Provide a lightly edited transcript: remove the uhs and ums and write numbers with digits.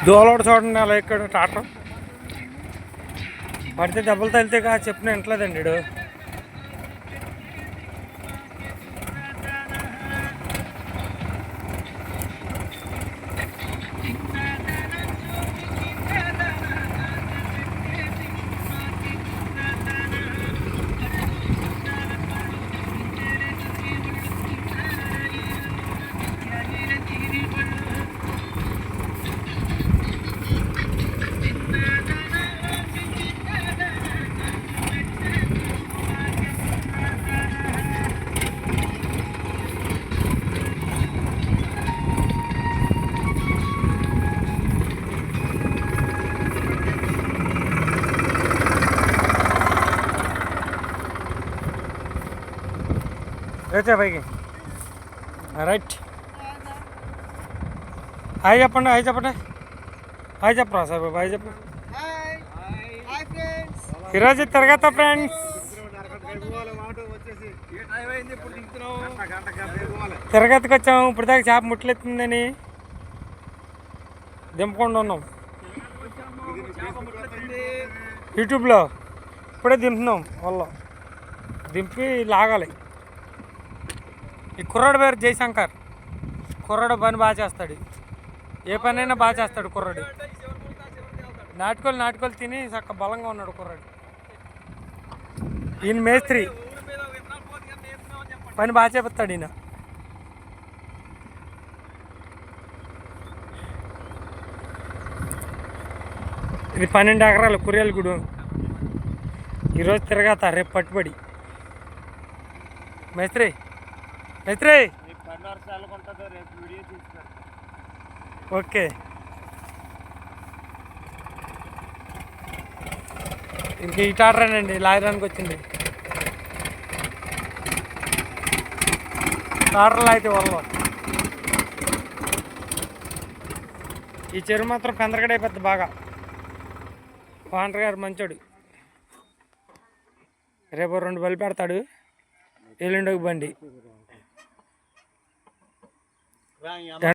దోలోడు చూడండి అలా ఇక్కడ టాటా పడితే దెబ్బలు తగిలితే కా చెప్పిన వింటలేదండి వీడు. రేచా పైకి రైట్. హాయ్ చెప్పండి, హాయ్ చెప్పండి, హాయ్ చెప్పరా సార్ బాబు, హాయ్ చెప్పు. ఈరోజు తిరగతా ఫ్రెండ్స్, తిరగతికి వచ్చాము. ఇప్పుడు దాకా చేప ముట్లెత్తిందని దింపకుండా ఉన్నాం యూట్యూబ్లో. ఇప్పుడే దింపుతున్నాం వల్ల, దింపి లాగాలి. ఈ కుర్రాడు పేరు జయశంకర్. కుర్రాడు పని బాగా చేస్తాడు, ఏ పనైనా బాగా చేస్తాడు కుర్రాడు. నాటుకోలు తిని చక్క బలంగా ఉన్నాడు కుర్రాడు. ఈయన మేస్త్రి, పని బాగా చేపిస్తాడు ఈయన. ఇది 12 ఎకరాలు కుర్యాల గుడు. ఈరోజు తిరగతా, రేపు పట్టుబడి. మేస్త్రి ఓకే. ఇంక ఈ టాటరేనండి లాయరానికి వచ్చింది. టాటర్లు అయితే వల్ల ఈ చెరువు మాత్రం పెందరగడైపోద్ది బాగా. వాంటర్ గారు మంచోడు. రేపు 2 బలి పెడతాడు, ఎల్లుండి ఒక బండి.